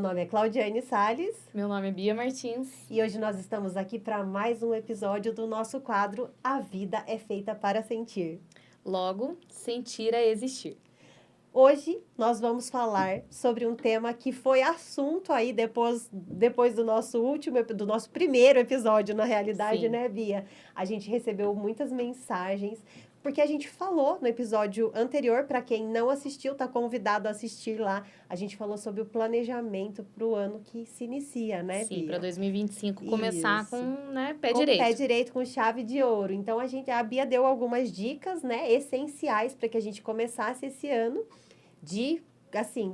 nome é Claudiane Salles. Meu nome é Bia Martins. E hoje nós estamos aqui para mais um episódio do nosso quadro A Vida é Feita para Sentir. Logo, sentir é existir. Hoje nós vamos falar sobre um tema que foi assunto aí depois do nosso primeiro episódio, na realidade, Sim. né, Bia? A gente recebeu muitas mensagens, porque a gente falou no episódio anterior, para quem não assistiu, tá convidado a assistir lá. A gente falou sobre o planejamento para o ano que se inicia, né, Sim, Bia? para 2025 começar Isso. com, pé Com direito. pé direito, com chave de ouro. Então, a Bia deu algumas dicas, né, essenciais para que a gente começasse esse ano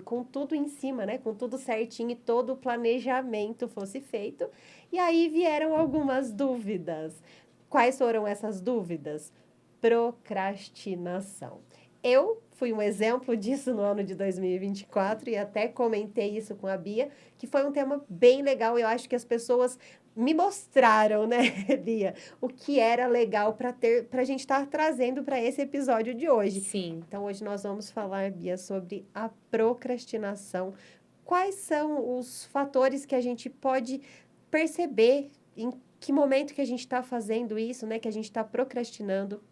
com tudo em cima, né, com tudo certinho e todo o planejamento fosse feito. E aí vieram algumas dúvidas. Quais foram essas dúvidas? Procrastinação. Eu fui um exemplo disso no ano de 2024 e até comentei isso com a Bia, que foi um tema bem legal. Eu acho que as pessoas me mostraram, né, Bia, o que era legal para a gente estar trazendo para esse episódio de hoje. Sim. Então, hoje nós vamos falar, Bia, sobre a procrastinação. Quais são os fatores que a gente pode perceber em que momento que a gente está fazendo isso, né, que a gente está procrastinando?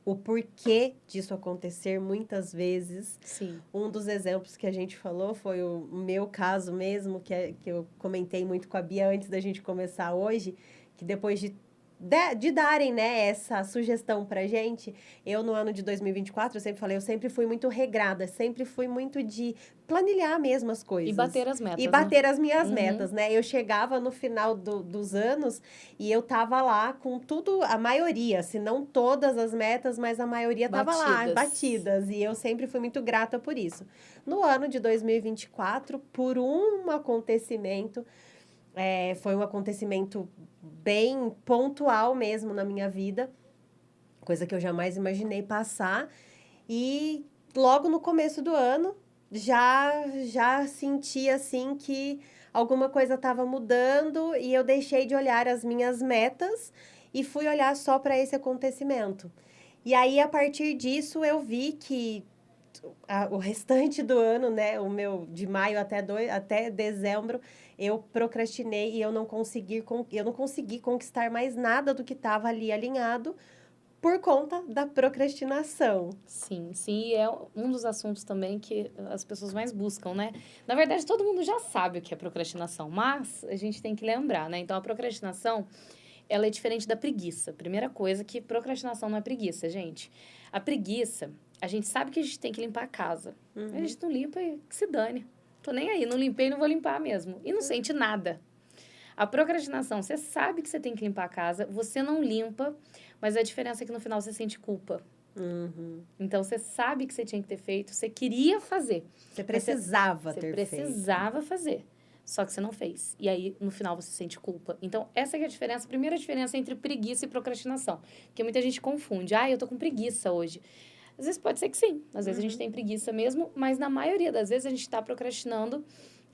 O porquê disso acontecer muitas vezes. Sim. Um dos exemplos que a gente falou foi o meu caso mesmo, que eu comentei muito com a Bia antes da gente começar hoje, que depois de darem, né, essa sugestão pra gente, eu no ano de 2024, eu sempre falei, eu sempre fui muito regrada, sempre fui muito de planilhar mesmo as coisas. E bater as metas, E bater as minhas Uhum. metas, né? Eu chegava no final dos anos e eu tava lá com tudo, a maioria, se não todas as metas, mas a maioria tava lá, batidas. E eu sempre fui muito grata por isso. No ano de 2024, por um acontecimento, foi um acontecimento bem pontual mesmo na minha vida, coisa que eu jamais imaginei passar. E logo no começo do ano, já senti assim que alguma coisa estava mudando e eu deixei de olhar as minhas metas e fui olhar só para esse acontecimento. E aí, a partir disso, eu vi que o restante do ano, né, o meu de maio até dezembro, eu procrastinei e eu não consegui conquistar mais nada do que estava ali alinhado por conta da procrastinação. Sim, e é um dos assuntos também que as pessoas mais buscam, né? Na verdade, todo mundo já sabe o que é procrastinação, mas a gente tem que lembrar, né? Então, a procrastinação, ela é diferente da preguiça. Primeira coisa, que procrastinação não é preguiça, gente. A preguiça, a gente sabe que a gente tem que limpar a casa. A gente não limpa e que se dane. Tô nem aí, não limpei, não vou limpar mesmo. E não sente nada. A procrastinação, você sabe que você tem que limpar a casa, você não limpa, mas a diferença é que no final você sente culpa. Então, você sabe que você tinha que ter feito, você queria fazer. Você precisava ter feito. Você precisava fazer, só que você não fez. E aí, no final, você sente culpa. Então, essa é a diferença, a primeira diferença entre preguiça e procrastinação. Porque muita gente confunde. Eu tô com preguiça hoje. Às vezes pode ser que sim, às vezes a gente tem preguiça mesmo, mas na maioria das vezes a gente está procrastinando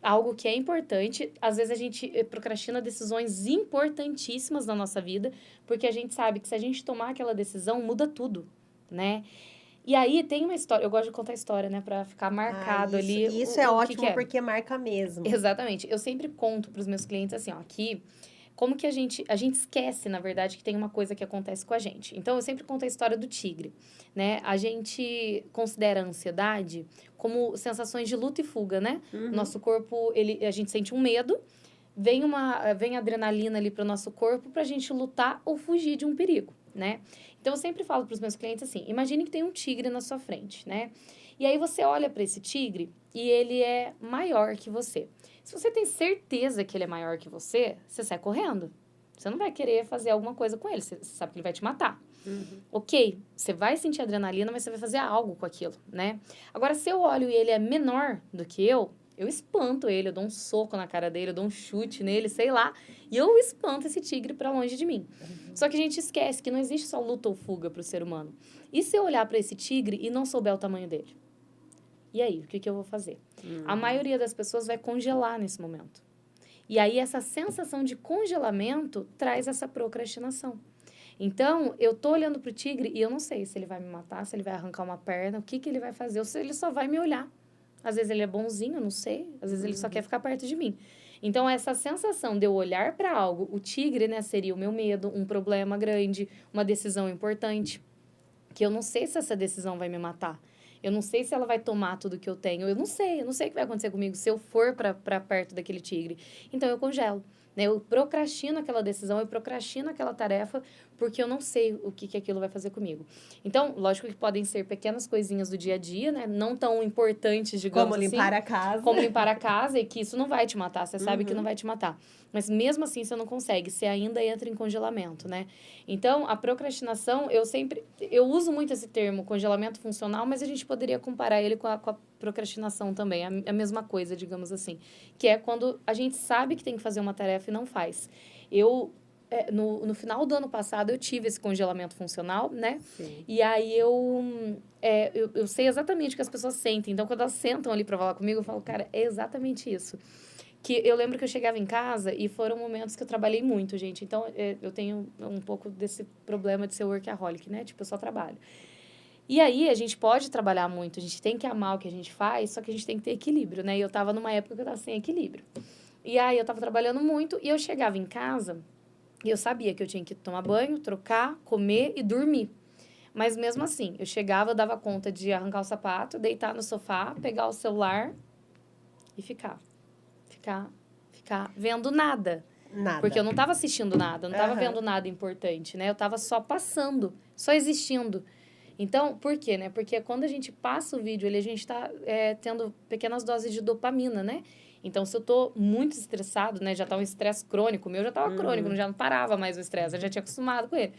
algo que é importante. Às vezes a gente procrastina decisões importantíssimas na nossa vida, porque a gente sabe que se a gente tomar aquela decisão, muda tudo, né? E aí tem uma história, eu gosto de contar história, né, pra ficar marcado ali. Isso é ótimo, porque marca mesmo. Exatamente. Eu sempre conto pros meus clientes assim, ó, que como que a gente esquece, na verdade, que tem uma coisa que acontece com a gente. Então, eu sempre conto a história do tigre, né? A gente considera a ansiedade como sensações de luta e fuga, né? Nosso corpo, a gente sente um medo, vem adrenalina ali para o nosso corpo para a gente lutar ou fugir de um perigo, né? Então, eu sempre falo para os meus clientes assim, imagine que tem um tigre na sua frente, né? E aí, você olha para esse tigre e ele é maior que você. Se você tem certeza que ele é maior que você sai correndo. Você não vai querer fazer alguma coisa com ele, você sabe que ele vai te matar. Ok, você vai sentir adrenalina, mas você vai fazer algo com aquilo, né? Agora, se eu olho e ele é menor do que eu espanto ele, eu dou um soco na cara dele, eu dou um chute nele, sei lá, e eu espanto esse tigre pra longe de mim. Só que a gente esquece que não existe só luta ou fuga pro ser humano. E se eu olhar para esse tigre e não souber o tamanho dele? E aí, o que eu vou fazer? A maioria das pessoas vai congelar nesse momento. E aí, essa sensação de congelamento traz essa procrastinação. Então, eu tô olhando pro tigre e eu não sei se ele vai me matar, se ele vai arrancar uma perna, o que ele vai fazer, ou se ele só vai me olhar. Às vezes ele é bonzinho, não sei. Às vezes ele só quer ficar perto de mim. Então, essa sensação de eu olhar para algo, o tigre, né, seria o meu medo, um problema grande, uma decisão importante, que eu não sei se essa decisão vai me matar. Eu não sei se ela vai tomar tudo que eu tenho. Eu não sei o que vai acontecer comigo se eu for para perto daquele tigre. Então, eu congelo. Né? Eu procrastino aquela decisão, eu procrastino aquela tarefa, porque eu não sei o que aquilo vai fazer comigo. Então, lógico que podem ser pequenas coisinhas do dia a dia, né? Não tão importantes, digamos assim. Como limpar a casa. Como limpar a casa, e que isso não vai te matar. Você sabe que não vai te matar. Mas mesmo assim, você não consegue. Você ainda entra em congelamento, né? Então, a procrastinação, eu uso muito esse termo, congelamento funcional, mas a gente poderia comparar ele com a procrastinação também. A mesma coisa, digamos assim. Que é quando a gente sabe que tem que fazer uma tarefa e não faz. No final do ano passado, eu tive esse congelamento funcional, né? Sim. E aí, eu sei exatamente o que as pessoas sentem. Então, quando elas sentam ali para falar comigo, eu falo, cara, é exatamente isso. Que eu lembro que eu chegava em casa e foram momentos que eu trabalhei muito, gente. Então, eu tenho um pouco desse problema de ser workaholic, né? Tipo, eu só trabalho. E aí, a gente pode trabalhar muito, a gente tem que amar o que a gente faz, só que a gente tem que ter equilíbrio, né? E eu tava numa época que eu tava sem equilíbrio. E aí, eu tava trabalhando muito e eu chegava em casa e eu sabia que eu tinha que tomar banho, trocar, comer e dormir. Mas mesmo assim, eu chegava, eu dava conta de arrancar o sapato, deitar no sofá, pegar o celular e ficar vendo nada. Porque eu não estava assistindo nada, eu não estava vendo nada importante, né? Eu estava só passando, só existindo. Então, por quê, né? Porque quando a gente passa o vídeo, a gente está tendo pequenas doses de dopamina, né? Então, se eu tô muito estressado, né? Já tá um estresse crônico, o meu já tava crônico, já não parava mais o estresse, eu já tinha acostumado com ele.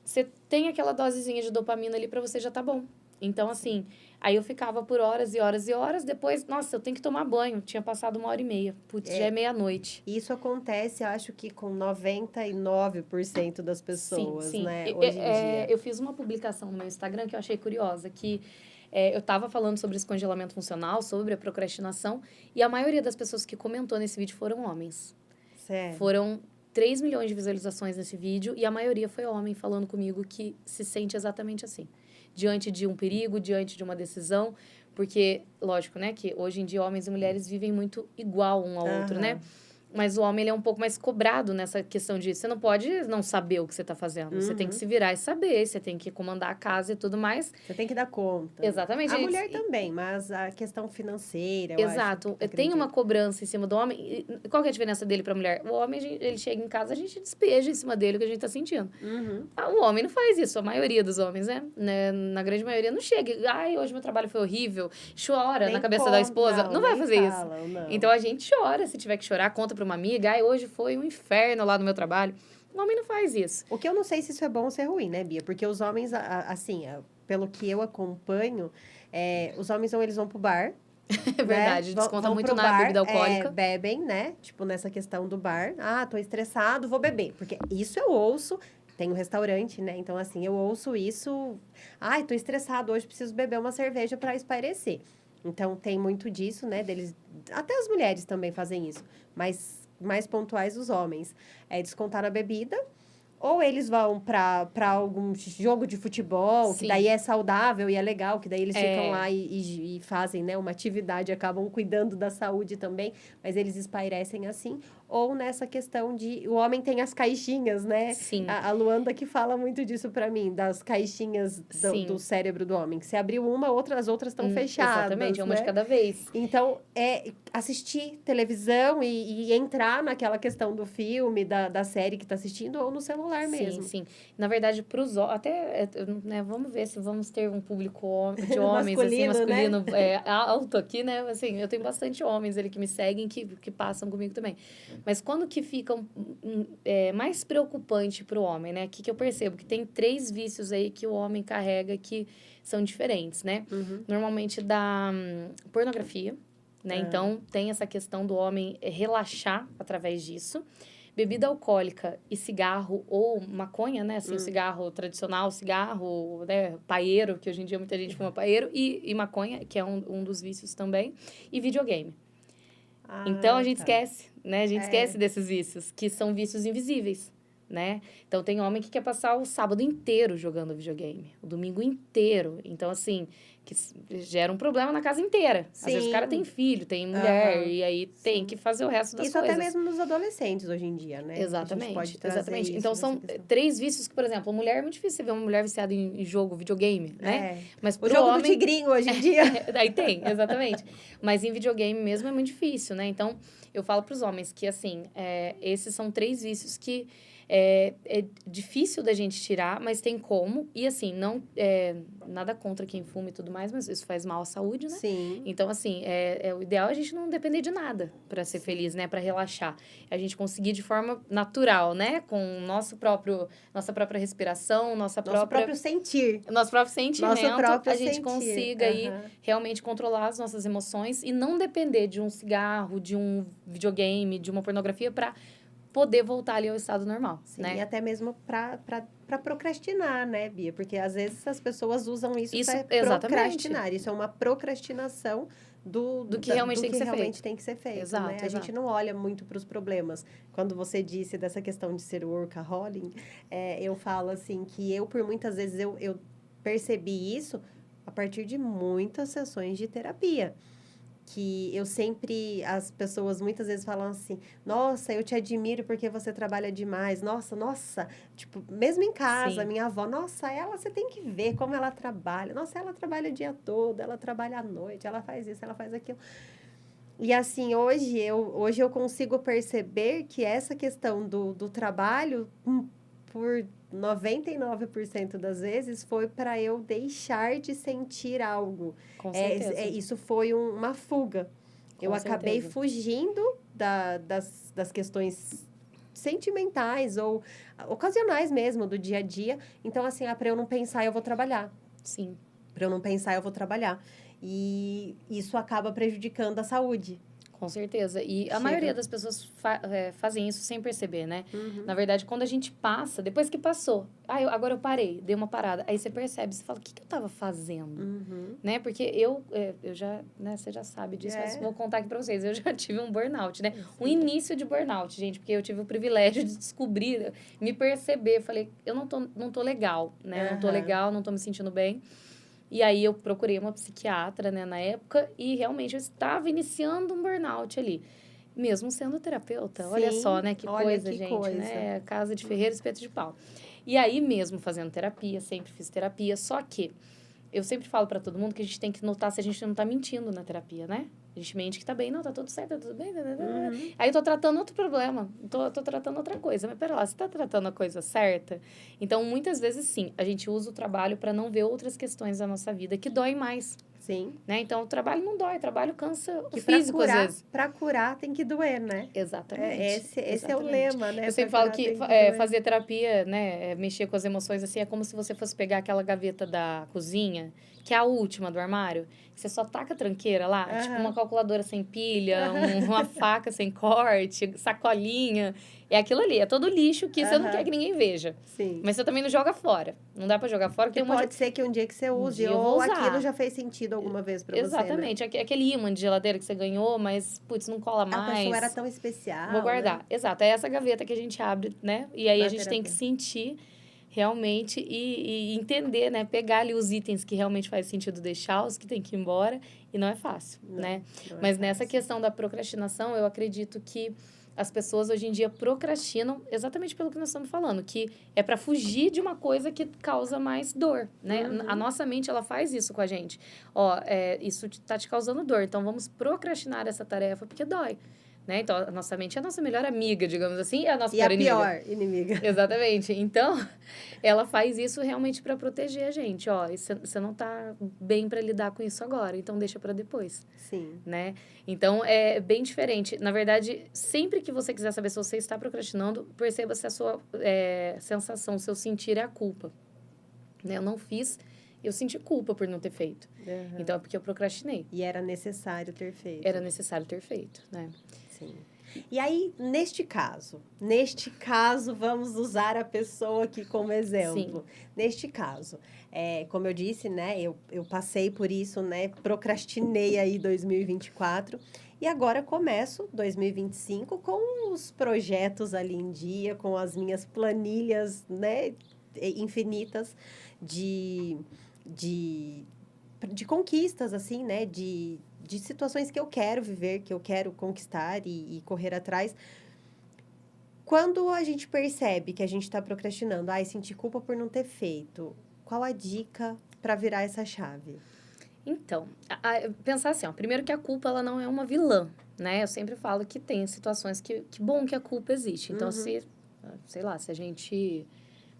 Você tem aquela dosezinha de dopamina ali para você, já tá bom. Então, assim, aí eu ficava por horas e horas e horas, depois, nossa, eu tenho que tomar banho. Tinha passado 1h30. Putz, já é meia-noite. Isso acontece, eu acho que com 99% das pessoas, sim. né? Hoje em dia. Eu fiz uma publicação no meu Instagram que eu achei curiosa, que eu estava falando sobre esse congelamento funcional, sobre a procrastinação, e a maioria das pessoas que comentou nesse vídeo foram homens. Sério? Foram 3 milhões de visualizações nesse vídeo, e a maioria foi homem falando comigo que se sente exatamente assim. Diante de um perigo, diante de uma decisão, porque, lógico, né, que hoje em dia homens e mulheres vivem muito igual um ao outro, né? Mas o homem, ele é um pouco mais cobrado nessa questão de... Você não pode não saber o que você está fazendo. Você tem que se virar e saber. Você tem que comandar a casa e tudo mais. Você tem que dar conta. Exatamente. A mulher também, mas a questão financeira, eu Exato. acho. Tem uma cobrança em cima do homem. E qual que é a diferença dele para a mulher? O homem, ele chega em casa, a gente despeja em cima dele o que a gente está sentindo. O homem não faz isso. A maioria dos homens, né? Na grande maioria, não chega. Ai, hoje meu trabalho foi horrível. Chora na cabeça da esposa. Não vai fazer isso. Então, a gente chora. Se tiver que chorar, conta para uma amiga, hoje foi um inferno lá no meu trabalho. O homem não faz isso. O que eu não sei se isso é bom ou se é ruim, né, Bia? Porque os homens, assim, pelo que eu acompanho, os homens eles vão pro bar. É verdade, né? Desconta muito na bebida alcoólica. Bebem, né? Tipo, nessa questão do bar. Ah, tô estressado, vou beber. Porque isso eu ouço. Tem um restaurante, né? Então, assim, eu ouço isso. Ai, tô estressado, hoje preciso beber uma cerveja para espairecer. Então, tem muito disso, né? Deles, até as mulheres também fazem isso. Mas mais pontuais os homens. É descontar na bebida. Ou eles vão para algum jogo de futebol, Sim. que daí é saudável e é legal, que daí eles ficam lá e fazem, né, uma atividade, acabam cuidando da saúde também, mas eles espairecem assim. Ou nessa questão de... O homem tem as caixinhas, né? Sim. A Luanda que fala muito disso para mim, das caixinhas do cérebro do homem. Que se abriu uma, as outras estão fechadas. Exatamente, uma né? de cada vez. Então, assistir televisão e entrar naquela questão do filme, da série que está assistindo, ou no celular mesmo. Sim. Na verdade, para os até, né, vamos ver se vamos ter um público de homens, masculino, né? Alto aqui, né? Assim, eu tenho bastante homens ali que me seguem, que passam comigo também. Mas quando que fica mais preocupante para o homem, né? Que eu percebo que tem 3 vícios aí que o homem carrega que são diferentes, né? Normalmente da pornografia, né? Então, tem essa questão do homem relaxar através disso. Bebida alcoólica e cigarro ou maconha, né? Assim, o cigarro tradicional, cigarro, né? Paeiro, que hoje em dia muita gente fuma paeiro, e maconha, que é um dos vícios também, e videogame. Então, a gente esquece, né? A gente esquece desses vícios, que são vícios invisíveis, né? Então, tem homem que quer passar o sábado inteiro jogando videogame, o domingo inteiro. Então, assim, que gera um problema na casa inteira. Sim. Às vezes o cara tem filho, tem mulher, e aí tem que fazer o resto das coisas. Isso até mesmo nos adolescentes hoje em dia, né? Exatamente, exatamente. Então, são 3 vícios que, por exemplo, a mulher é muito difícil você ver uma mulher viciada em jogo, videogame, né? Mas o jogo do tigrinho hoje em dia. Aí tem, exatamente. Mas em videogame mesmo é muito difícil, né? Então, eu falo para os homens que, assim, esses são 3 vícios que é difícil da gente tirar, mas tem como. E, assim, não nada contra quem fuma e tudo mais, mas isso faz mal à saúde, né? Sim. Então, assim, o ideal é a gente não depender de nada para ser feliz, né? Para relaxar. A gente conseguir de forma natural, né? Com nossa própria respiração, nosso próprio sentir. Nosso próprio sentimento, a gente sentir. Consiga aí realmente controlar as nossas emoções e não depender de um cigarro, de um videogame, de uma pornografia para poder voltar ali ao estado normal, Sim, né? E até mesmo para procrastinar, né, Bia? Porque às vezes as pessoas usam isso para procrastinar. Isso é uma procrastinação do que realmente, tem que ser feito. Exato, né? A gente não olha muito para os problemas. Quando você disse dessa questão de ser workaholic, eu falo assim que eu, por muitas vezes, eu percebi isso a partir de muitas sessões de terapia. Que eu sempre, as pessoas muitas vezes falam assim, nossa, eu te admiro porque você trabalha demais, nossa, tipo, mesmo em casa, Sim. minha avó, nossa, você tem que ver como ela trabalha, nossa, ela trabalha o dia todo, ela trabalha à noite, ela faz isso, ela faz aquilo. E assim, hoje eu consigo perceber que essa questão do trabalho, por 99% das vezes, foi para eu deixar de sentir algo. Com certeza. Isso foi uma fuga. Eu acabei fugindo das questões sentimentais ou ocasionais mesmo do dia a dia. Então, assim, para eu não pensar, eu vou trabalhar. Sim. Para eu não pensar, eu vou trabalhar. E isso acaba prejudicando a saúde. Com certeza. E a maioria das pessoas fazem isso sem perceber, né? Uhum. Na verdade, quando a gente passa, depois que passou, agora eu parei, dei uma parada. Aí você percebe, você fala, o que eu tava fazendo? Uhum. Né? Porque eu já, né, você já sabe disso, mas vou contar aqui pra vocês. Eu já tive um burnout, né? Um início de burnout, gente, porque eu tive o privilégio de descobrir, me perceber. Falei, eu não tô legal, né? Não tô legal, não tô me sentindo bem. E aí, eu procurei uma psiquiatra, né, na época, e realmente eu estava iniciando um burnout ali. Mesmo sendo terapeuta. Sim, olha só, né, que coisa, gente, né? Casa de ferreiro, espeto de pau. E aí, mesmo fazendo terapia, sempre fiz terapia, só que eu sempre falo para todo mundo que a gente tem que notar se a gente não tá mentindo na terapia, né? A gente mente que tá bem, não, tá tudo certo, tá tudo bem. Uhum. Aí eu tô tratando outro problema, tô tratando outra coisa. Mas pera lá, você tá tratando a coisa certa? Então, muitas vezes, sim, a gente usa o trabalho para não ver outras questões da nossa vida que doem mais. Sim. Né? Então, o trabalho não dói, o trabalho cansa o físico, às vezes. Para curar tem que doer, né? Exatamente. Esse é o lema, né? Eu sempre falo que fazer terapia, né, mexer com as emoções, assim, é como se você fosse pegar aquela gaveta da cozinha, que é a última do armário, que você só taca a tranqueira lá, tipo uma calculadora sem pilha, uma faca sem corte, sacolinha. É aquilo ali, é todo lixo que você não quer que ninguém veja. Sim. Mas você também não joga fora. Não dá pra jogar fora. Porque pode ser que um dia que você use, ou aquilo já fez sentido alguma vez pra você, exatamente. Né? Aquele ímã de geladeira que você ganhou, mas, putz, não cola mais. A pessoa era tão especial. Vou guardar. Né? Exato. É essa gaveta que a gente abre, né? E aí a gente tem que sentir realmente e entender, né? Pegar ali os itens que realmente faz sentido deixar, os que tem que ir embora. E não é fácil, né? Mas nessa questão da procrastinação, eu acredito que as pessoas hoje em dia procrastinam exatamente pelo que nós estamos falando, que é para fugir de uma coisa que causa mais dor, né? Uhum. A nossa mente, ela faz isso com a gente. Isso tá te causando dor, então vamos procrastinar essa tarefa porque dói. Né? Então, a nossa mente é a nossa melhor amiga, digamos assim, é a nossa pior inimiga. Exatamente. Então, ela faz isso realmente para proteger a gente. Você não tá bem para lidar com isso agora, então deixa para depois. Sim. Né? Então, é bem diferente. Na verdade, sempre que você quiser saber se você está procrastinando, perceba se a sua sensação, o seu sentir é a culpa. Né? Eu não fiz... Eu senti culpa por não ter feito. Uhum. Então, é porque eu procrastinei. E era necessário ter feito. Era necessário ter feito, né? Sim. E aí, neste caso, vamos usar a pessoa aqui como exemplo. Sim. Neste caso, como eu disse, né? Eu passei por isso, né? Procrastinei aí 2024. E agora começo 2025 com os projetos ali em dia, com as minhas planilhas, né? Infinitas de de conquistas, assim, né? De situações que eu quero viver, que eu quero conquistar e correr atrás. Quando a gente percebe que a gente está procrastinando, sentir culpa por não ter feito, qual a dica para virar essa chave? Então, pensar assim, ó, primeiro que a culpa ela não é uma vilã, né? Eu sempre falo que tem situações que bom que a culpa existe. Então, sei lá, se a gente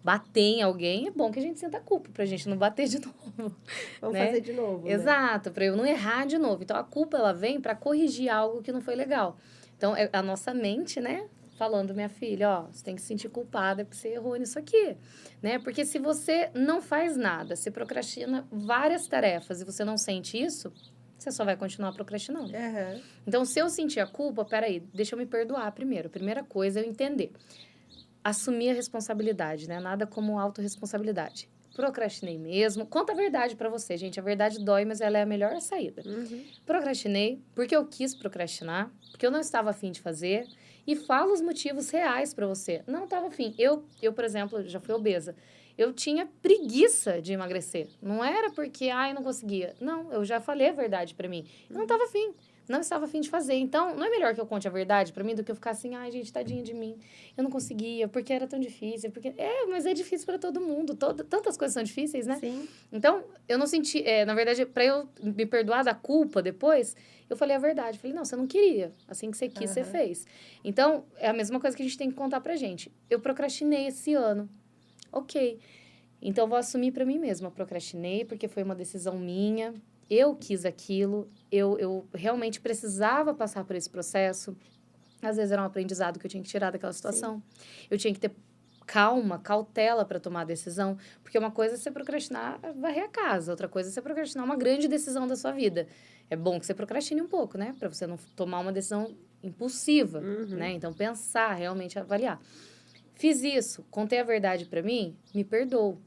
bater em alguém, é bom que a gente sinta culpa pra gente não bater de novo. Vamos né? fazer de novo, Exato, para eu não errar de novo. Então, a culpa, ela vem para corrigir algo que não foi legal. Então, é a nossa mente, né? Falando, minha filha, ó, você tem que se sentir culpada porque você errou nisso aqui, né? Porque se você não faz nada, você procrastina várias tarefas e você não sente isso, você só vai continuar procrastinando. Uhum. Então, se eu sentir a culpa, peraí, deixa eu me perdoar primeiro. A primeira coisa é eu entender. Assumir a responsabilidade, né? Nada como autorresponsabilidade. Procrastinei mesmo. Conta a verdade pra você, gente. A verdade dói, mas ela é a melhor saída. Procrastinei porque eu quis procrastinar, porque eu não estava afim de fazer. E fala os motivos reais pra você. Não estava afim. Eu, por exemplo, já fui obesa. Eu tinha preguiça de emagrecer. Não era porque, eu não conseguia. Não, eu já falei a verdade pra mim. Eu não estava afim. Não estava afim de fazer. Então, não é melhor que eu conte a verdade pra mim do que eu ficar assim, gente, tadinha de mim. Eu não conseguia, porque era tão difícil. Mas é difícil pra todo mundo. Tantas coisas são difíceis, né? Sim. Então, eu não senti... na verdade, pra eu me perdoar da culpa depois, eu falei a verdade. Falei, não, você não queria. Assim que você quis, você fez. Então, é a mesma coisa que a gente tem que contar pra gente. Eu procrastinei esse ano. Ok. Então, vou assumir pra mim mesma. Eu procrastinei porque foi uma decisão minha. Eu quis aquilo. Eu realmente precisava passar por esse processo. Às vezes era um aprendizado que eu tinha que tirar daquela situação. Sim. Eu tinha que ter calma, cautela para tomar a decisão. Porque uma coisa é você procrastinar, varrer a casa. Outra coisa é você procrastinar uma grande decisão da sua vida. É bom que você procrastine um pouco, né? Para você não tomar uma decisão impulsiva, né? Então, pensar, realmente avaliar. Fiz isso, contei a verdade para mim, me perdoo.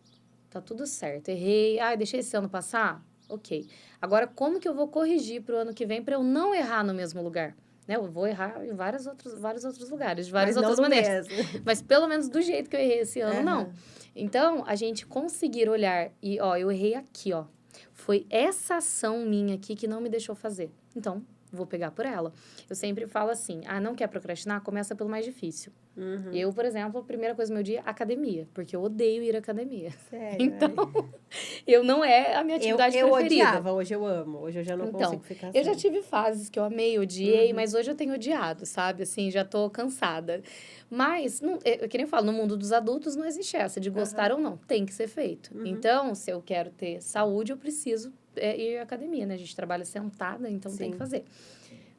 Tá tudo certo. Errei. Deixei esse ano passar? Ok. Agora, como que eu vou corrigir para o ano que vem para eu não errar no mesmo lugar? Né? Eu vou errar em vários outros lugares, de várias outras maneiras. Mas pelo menos do jeito que eu errei esse ano, não. Então, a gente conseguir olhar e, eu errei aqui, Foi essa ação minha aqui que não me deixou fazer. Então, vou pegar por ela. Eu sempre falo assim, não quer procrastinar? Começa pelo mais difícil. Eu, por exemplo, a primeira coisa do meu dia, academia. Porque eu odeio ir à academia. Sério? Então, eu não é a minha atividade preferida. Eu odiava, hoje eu amo. Hoje eu já não consigo ficar assim. Eu já tive fases que eu amei, odiei, mas hoje eu tenho odiado, sabe? Assim, já tô cansada. Mas, que nem eu falo, no mundo dos adultos não existe essa de gostar ou não. Tem que ser feito. Então, se eu quero ter saúde, eu preciso ir à academia, né? A gente trabalha sentada, então tem que fazer.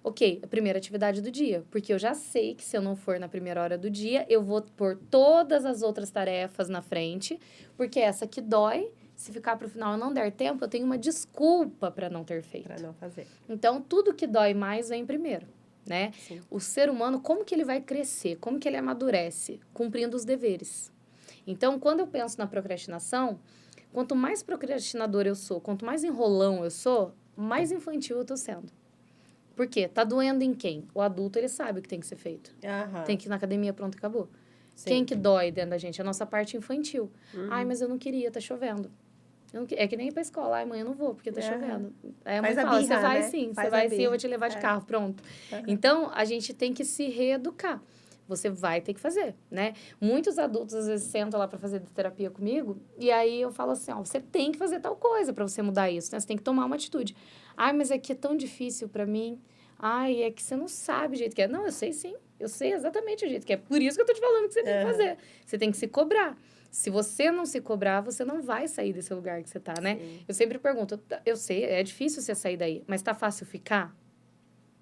Ok, a primeira atividade do dia. Porque eu já sei que se eu não for na primeira hora do dia, eu vou pôr todas as outras tarefas na frente, porque essa que dói, se ficar para o final e não der tempo, eu tenho uma desculpa para não ter feito. Para não fazer. Então, tudo que dói mais vem primeiro, né? Sim. O ser humano, como que ele vai crescer? Como que ele amadurece? Cumprindo os deveres. Então, quando eu penso na procrastinação, quanto mais procrastinador eu sou, quanto mais enrolão eu sou, mais infantil eu tô sendo. Por quê? Tá doendo em quem? O adulto, ele sabe o que tem que ser feito. Tem que ir na academia, pronto, acabou. Sim. Quem que dói dentro da gente? A nossa parte infantil. Mas eu não queria, tá chovendo. É que nem ir pra escola. Mãe, eu não vou, porque tá chovendo. Aí a mãe fala, você vai sim, você vai sim, eu vou te levar de carro, pronto. Então, a gente tem que se reeducar. Você vai ter que fazer, né? Muitos adultos, às vezes, sentam lá para fazer terapia comigo, e aí eu falo assim, você tem que fazer tal coisa para você mudar isso, né? Você tem que tomar uma atitude. Mas é que é tão difícil para mim. É que você não sabe o jeito que é. Não, eu sei sim. Eu sei exatamente o jeito que é. Por isso que eu tô te falando que você tem que fazer. Você tem que se cobrar. Se você não se cobrar, você não vai sair desse lugar que você tá, né? Sim. Eu sempre pergunto, eu sei, é difícil você sair daí, mas tá fácil ficar?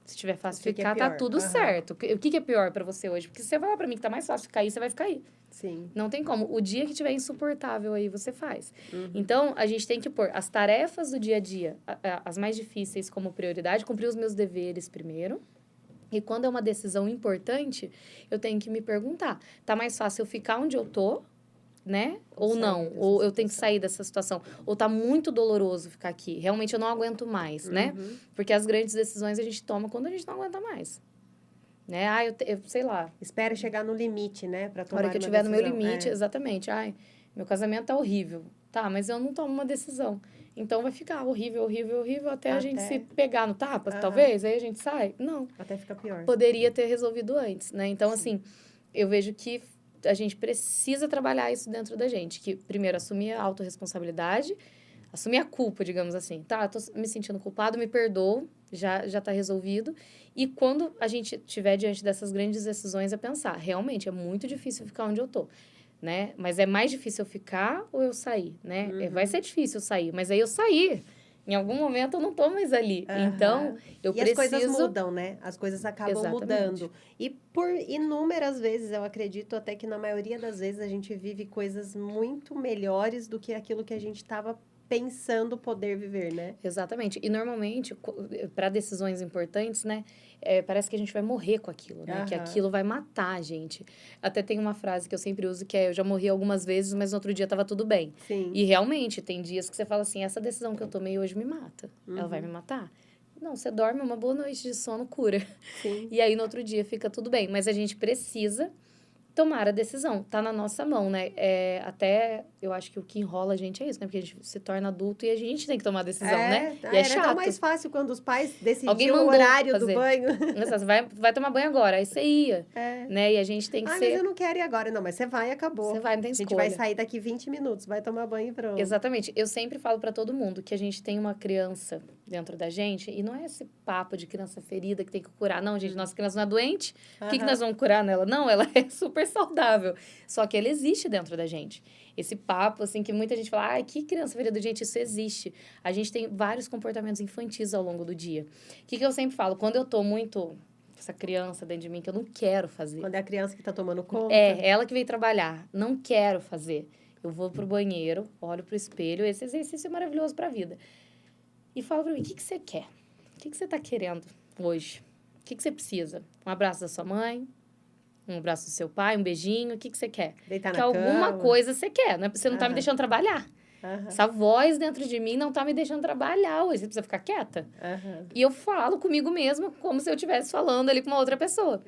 Se tiver fácil ficar, tá tudo certo. O que é pior pra você hoje? Porque se você falar pra mim que tá mais fácil ficar aí, você vai ficar aí. Sim. Não tem como. O dia que tiver insuportável aí, você faz. Então, a gente tem que pôr as tarefas do dia a dia, as mais difíceis como prioridade, cumprir os meus deveres primeiro. E quando é uma decisão importante, eu tenho que me perguntar, tá mais fácil eu ficar onde eu tô, né? Ou não? Ou eu tenho que sair dessa situação. Ou tá muito doloroso ficar aqui. Realmente eu não aguento mais, né? Porque as grandes decisões a gente toma quando a gente não aguenta mais. Né? Eu sei lá. Espera chegar no limite, né? Pra tomar a hora que eu estiver no meu limite, exatamente. Meu casamento tá horrível. Tá, mas eu não tomo uma decisão. Então vai ficar horrível, horrível, horrível até a gente se pegar no tapa, talvez, aí a gente sai. Não. Até fica pior. Poderia ter resolvido antes, né? Então, assim, eu vejo que a gente precisa trabalhar isso dentro da gente. Que, primeiro, assumir a autorresponsabilidade, assumir a culpa, digamos assim. Tá, tô me sentindo culpado, me perdoo, já tá resolvido. E quando a gente estiver diante dessas grandes decisões, é pensar, realmente, é muito difícil ficar onde eu tô. Né? Mas é mais difícil eu ficar ou eu sair, né? Vai ser difícil eu sair, mas aí eu sair. Em algum momento eu não tô mais ali. Então, eu preciso... E as coisas mudam, né? As coisas acabam mudando. E por inúmeras vezes, eu acredito até que na maioria das vezes a gente vive coisas muito melhores do que aquilo que a gente estava pensando poder viver, né? Exatamente. E normalmente, para decisões importantes, né? Parece que a gente vai morrer com aquilo, né? Que aquilo vai matar a gente. Até tem uma frase que eu sempre uso, que é: eu já morri algumas vezes, mas no outro dia tava tudo bem. Sim. E realmente, tem dias que você fala assim, essa decisão que eu tomei hoje me mata. Ela vai me matar? Não, você dorme, uma boa noite de sono cura. Sim. E aí, no outro dia, fica tudo bem. Mas a gente precisa tomar a decisão. Tá na nossa mão, né? Até, eu acho que o que enrola a gente é isso, né? Porque a gente se torna adulto e a gente tem que tomar a decisão, né? E é chato. Era tão mais fácil quando os pais decidiam o horário do banho. Você vai tomar banho agora, aí você ia, né? E a gente tem que ser... mas eu não quero ir agora. Não, mas você vai e acabou. Você vai, não tem escolha. A gente vai sair daqui 20 minutos, vai tomar banho e pronto. Exatamente. Eu sempre falo pra todo mundo que a gente tem uma criança dentro da gente, e não é esse papo de criança ferida que tem que curar. Não, gente, nossa criança não é doente, o que nós vamos curar nela? Não, ela é super saudável. Só que ela existe dentro da gente. Esse papo, assim, que muita gente fala, ai, que criança ferida, gente, isso existe. A gente tem vários comportamentos infantis ao longo do dia. O que eu sempre falo? Quando eu tô muito... essa criança dentro de mim que eu não quero fazer. Quando é a criança que tá tomando conta. Ela que veio trabalhar. Não quero fazer. Eu vou pro banheiro, olho pro espelho, esse exercício é maravilhoso pra vida. E falo pra mim, o que você quer? O que você tá querendo hoje? O que você precisa? Um abraço da sua mãe? Um abraço do seu pai? Um beijinho? O que você quer? Deitar na cama. Que alguma coisa você quer, né? Você não tá me deixando trabalhar. Essa voz dentro de mim não tá me deixando trabalhar hoje. Você precisa ficar quieta. E eu falo comigo mesma como se eu estivesse falando ali com uma outra pessoa.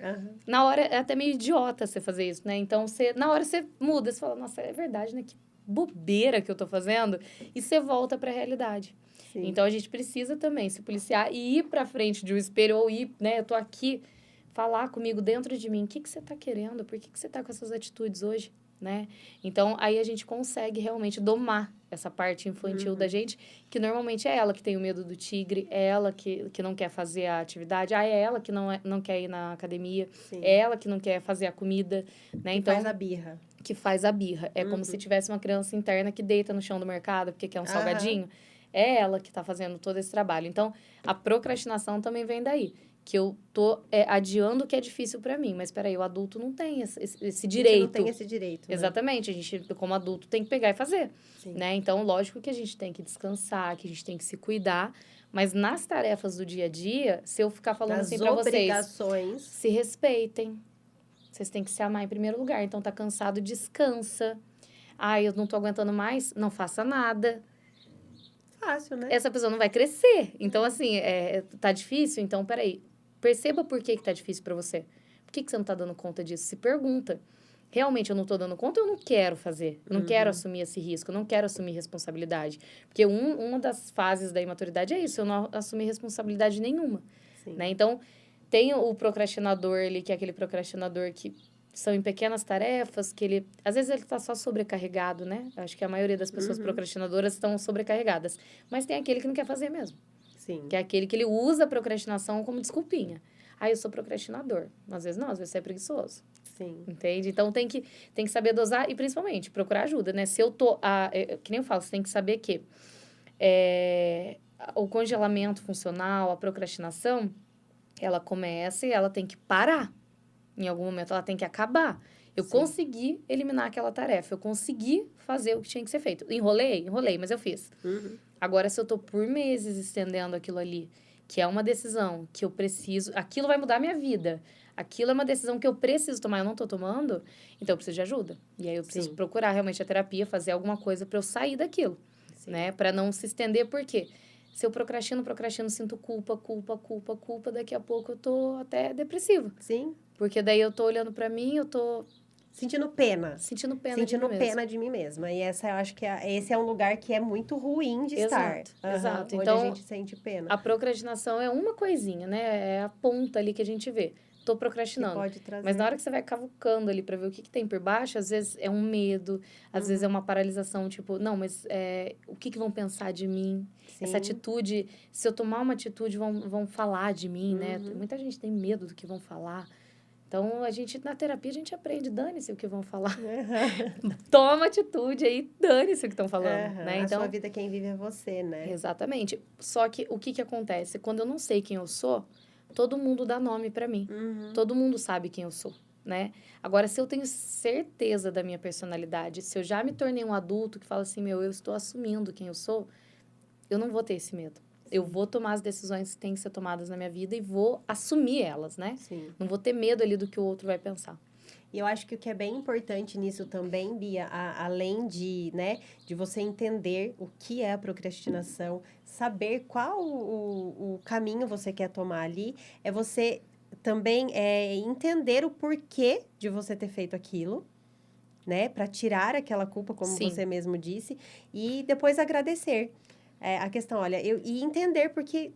Na hora, é até meio idiota você fazer isso, né? Então, na hora você muda. Você fala, nossa, é verdade, né? Que bobeira que eu tô fazendo. E você volta pra realidade. Sim. Então, a gente precisa também se policiar e ir pra frente de um espelho ou ir, né? Eu tô aqui, falar comigo dentro de mim. O que você tá querendo? Por que você tá com essas atitudes hoje? Né? Então, aí a gente consegue realmente domar essa parte infantil da gente, que normalmente é ela que tem o medo do tigre, é ela que não quer fazer a atividade, é ela que não quer ir na academia, é ela que não quer fazer a comida, né? Que faz a birra. Que faz a birra. É como se tivesse uma criança interna que deita no chão do mercado porque quer um salgadinho. É ela que está fazendo todo esse trabalho. Então, a procrastinação também vem daí. Que eu tô adiando o que é difícil para mim. Mas, peraí, o adulto não tem esse direito. A gente não tem esse direito, né? Exatamente. A gente, como adulto, tem que pegar e fazer. Né? Então, lógico que a gente tem que descansar, que a gente tem que se cuidar. Mas nas tarefas do dia a dia, se eu ficar falando assim para vocês... Se respeitem. Vocês têm que se amar em primeiro lugar. Então, tá cansado, descansa. Eu não tô aguentando mais, não faça nada. Fácil, né? Essa pessoa não vai crescer. Então, assim, tá difícil? Então, peraí. Perceba por que tá difícil para você. Por que você não tá dando conta disso? Se pergunta. Realmente eu não tô dando conta, eu não quero fazer. Eu não quero assumir esse risco, eu não quero assumir responsabilidade. Porque uma das fases da imaturidade é isso, eu não assumir responsabilidade nenhuma. Né? Então, tem o procrastinador ali, que é aquele procrastinador que são em pequenas tarefas, que ele... Às vezes ele tá só sobrecarregado, né? Acho que a maioria das pessoas procrastinadoras estão sobrecarregadas. Mas tem aquele que não quer fazer mesmo. Sim. Que é aquele que ele usa a procrastinação como desculpinha. Eu sou procrastinador. Às vezes não, às vezes você é preguiçoso. Sim. Entende? Então, tem que saber dosar e, principalmente, procurar ajuda, né? Se eu tô... que nem eu falo, você tem que saber que o congelamento funcional, a procrastinação, ela começa e ela tem que parar. Em algum momento, ela tem que acabar. Eu consegui eliminar aquela tarefa. Eu consegui fazer o que tinha que ser feito. Enrolei, mas eu fiz. Agora, se eu tô por meses estendendo aquilo ali, que é uma decisão que eu preciso... Aquilo vai mudar a minha vida. Aquilo é uma decisão que eu preciso tomar, eu não tô tomando, então eu preciso de ajuda. E aí eu preciso procurar realmente a terapia, fazer alguma coisa para eu sair daquilo, né? Para não se estender, por quê? Se eu procrastino, sinto culpa, daqui a pouco eu tô até depressiva. Sim. Porque daí eu tô olhando para mim, eu tô sentindo pena. Sentindo pena de mim mesma. E essa eu acho que esse é um lugar que é muito ruim de estar. Exato. Onde Então, a gente sente pena. A procrastinação é uma coisinha, né? É a ponta ali que a gente vê. Tô procrastinando. Que pode trazer. Mas na hora que você vai cavucando ali pra ver o que tem por baixo, às vezes é um medo, às vezes é uma paralisação, tipo, não, mas o que vão pensar de mim? Sim. Essa atitude, se eu tomar uma atitude, vão falar de mim, né? Muita gente tem medo do que vão falar. Então, na terapia, a gente aprende, dane-se o que vão falar. Toma atitude aí, dane-se o que estão falando, né? Então, a sua vida, quem vive é você, né? Exatamente. Só que o que acontece? Quando eu não sei quem eu sou, todo mundo dá nome pra mim. Todo mundo sabe quem eu sou, né? Agora, se eu tenho certeza da minha personalidade, se eu já me tornei um adulto que fala assim, eu estou assumindo quem eu sou, eu não vou ter esse medo. Eu vou tomar as decisões que têm que ser tomadas na minha vida e vou assumir elas, né? Sim. Não vou ter medo ali do que o outro vai pensar. E eu acho que o que é bem importante nisso também, Bia, além de você entender o que é a procrastinação, saber qual o caminho você quer tomar ali, é você também entender o porquê de você ter feito aquilo, né? Para tirar aquela culpa, como você mesmo disse, e depois agradecer. A questão, olha, e entender porque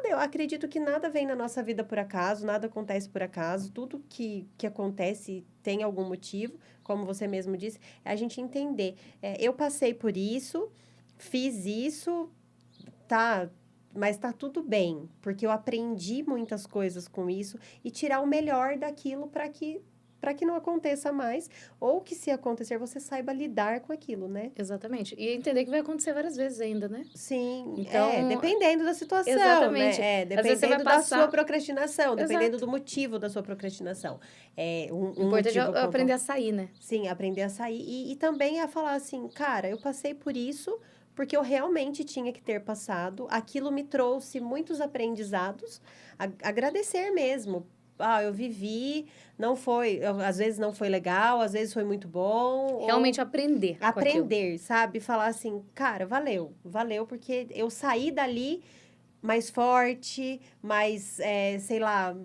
eu acredito que nada vem na nossa vida por acaso, nada acontece por acaso, tudo que acontece tem algum motivo, como você mesmo disse, é a gente entender. Eu passei por isso, fiz isso, mas tá tudo bem, porque eu aprendi muitas coisas com isso e tirar o melhor daquilo para que não aconteça mais, ou que se acontecer, você saiba lidar com aquilo, né? Exatamente. E entender que vai acontecer várias vezes ainda, né? Sim, então, dependendo da situação, exatamente. né? Dependendo da sua procrastinação, dependendo Exato. do motivo da sua procrastinação. O importante é aprender a sair, né? Sim, aprender a sair. E também a falar assim, cara, eu passei por isso porque eu realmente tinha que ter passado. Aquilo me trouxe muitos aprendizados. Agradecer mesmo. Eu vivi, às vezes não foi legal, às vezes foi muito bom. Realmente aprender. Aprender, sabe? Falar assim, cara, valeu porque eu saí dali mais forte, mais, sei lá,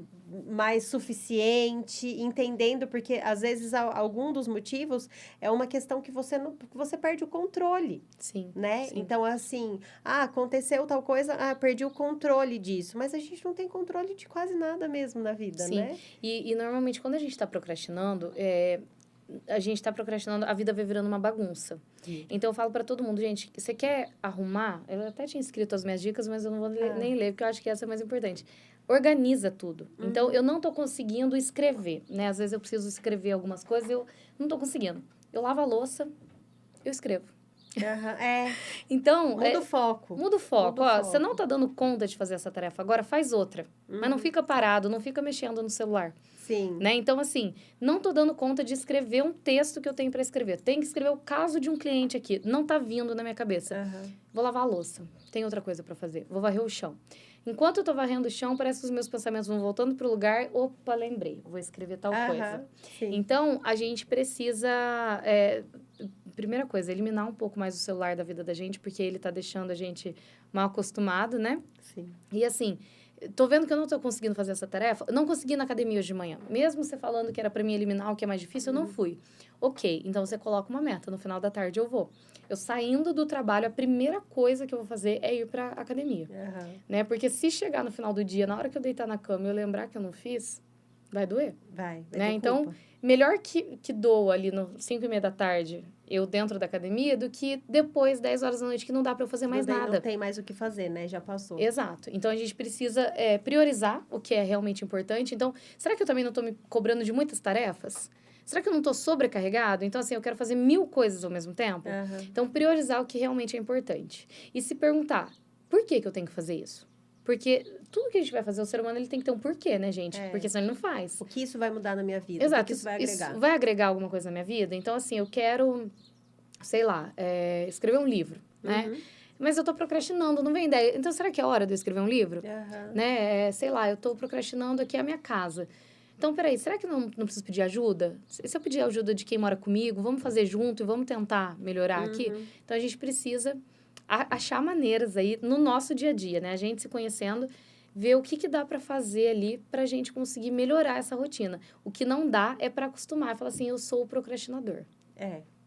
mais suficiente, entendendo, porque às vezes algum dos motivos é uma questão que você perde o controle. Sim. Né? Sim. Então, assim, aconteceu tal coisa, perdi o controle disso. Mas a gente não tem controle de quase nada mesmo na vida, sim. né? E normalmente, quando a gente está procrastinando, a vida vai virando uma bagunça. Então, eu falo para todo mundo, gente, você quer arrumar? Eu até tinha escrito as minhas dicas, mas eu não vou nem ler, porque eu acho que essa é mais importante. Organiza tudo. Então, eu não tô conseguindo escrever, né? Às vezes eu preciso escrever algumas coisas, eu não tô conseguindo. Eu lavo a louça, eu escrevo. Então, muda o foco. Muda o foco. Você não tá dando conta de fazer essa tarefa agora, faz outra. Mas não fica parado, não fica mexendo no celular. Sim. Né? Então, assim, não tô dando conta de escrever um texto que eu tenho para escrever. Tem que escrever o caso de um cliente aqui. Não tá vindo na minha cabeça. Vou lavar a louça. Tem outra coisa para fazer. Vou varrer o chão. Enquanto eu tô varrendo o chão, parece que os meus pensamentos vão voltando pro lugar. Opa, lembrei. Vou escrever tal coisa. Sim. Então, a gente precisa... primeira coisa, eliminar um pouco mais o celular da vida da gente, porque ele tá deixando a gente mal acostumado, né? Sim. E assim, tô vendo que eu não tô conseguindo fazer essa tarefa. Não consegui na academia hoje de manhã. Mesmo você falando que era para mim eliminar o que é mais difícil, eu não fui. Ok, então você coloca uma meta. No final da tarde eu vou. Eu saindo do trabalho, a primeira coisa que eu vou fazer é ir pra academia. Né? Porque se chegar no final do dia, na hora que eu deitar na cama e eu lembrar que eu não fiz, vai doer. Vai né? ter Então, culpa. Melhor que doa ali no 5:30 da tarde, eu dentro da academia, do que depois, 10 horas da noite, que não dá para eu fazer mais nada. Não tem mais o que fazer, né? Já passou. Exato. Então, a gente precisa priorizar o que é realmente importante. Então, será que eu também não estou me cobrando de muitas tarefas? Será que eu não estou sobrecarregado? Então, assim, eu quero fazer 1000 coisas ao mesmo tempo? Então, priorizar o que realmente é importante. E se perguntar, por que eu tenho que fazer isso? Porque tudo que a gente vai fazer, o ser humano, ele tem que ter um porquê, né, gente? Porque senão ele não faz. O que isso vai mudar na minha vida? Exato. O que isso vai agregar? Isso vai agregar alguma coisa na minha vida? Então, assim, eu quero, sei lá, escrever um livro, né? Mas eu tô procrastinando, não vem ideia. Então, será que é hora de eu escrever um livro? Né? Sei lá, eu tô procrastinando aqui a minha casa. Então, peraí, será que não preciso pedir ajuda? Se eu pedir ajuda de quem mora comigo, vamos fazer junto e vamos tentar melhorar aqui? Então, a gente precisa achar maneiras aí no nosso dia a dia, né? A gente se conhecendo, ver o que dá para fazer ali pra gente conseguir melhorar essa rotina. O que não dá é para acostumar, falar assim, eu sou o procrastinador.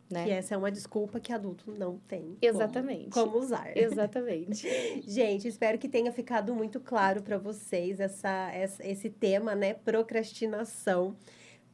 Né? Que essa é uma desculpa que adulto não tem. Exatamente. Como usar. Exatamente. Gente, espero que tenha ficado muito claro para vocês esse tema, né? Procrastinação.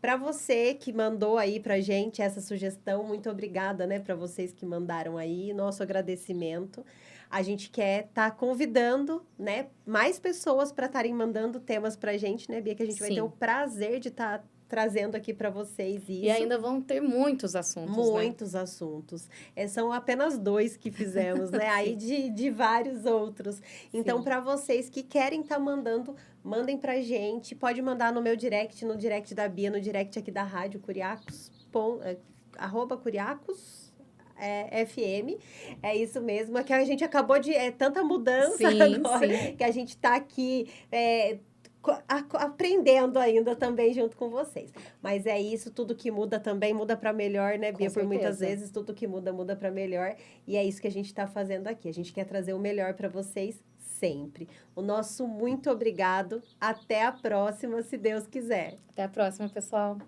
Para você que mandou aí pra gente essa sugestão, muito obrigada, né, para vocês que mandaram aí, nosso agradecimento. A gente quer estar convidando, né, mais pessoas para estarem mandando temas pra gente, né, Bia, que a gente vai ter o prazer de estar trazendo aqui para vocês isso. E ainda vão ter muitos assuntos, Muitos assuntos. São apenas 2 que fizemos, né? Aí de vários outros. Então, para vocês que querem estar mandando, mandem pra gente. Pode mandar no meu direct, no direct da Bia, no direct aqui da Rádio Curiacos, @Curiacos. FM, é isso mesmo, é que a gente acabou de... É tanta mudança agora, que a gente tá aqui... aprendendo ainda também junto com vocês. Mas é isso, tudo que muda também muda para melhor, né, Bia? Por muitas vezes, tudo que muda, muda para melhor. E é isso que a gente está fazendo aqui. A gente quer trazer o melhor para vocês sempre. O nosso muito obrigado. Até a próxima, se Deus quiser. Até a próxima, pessoal.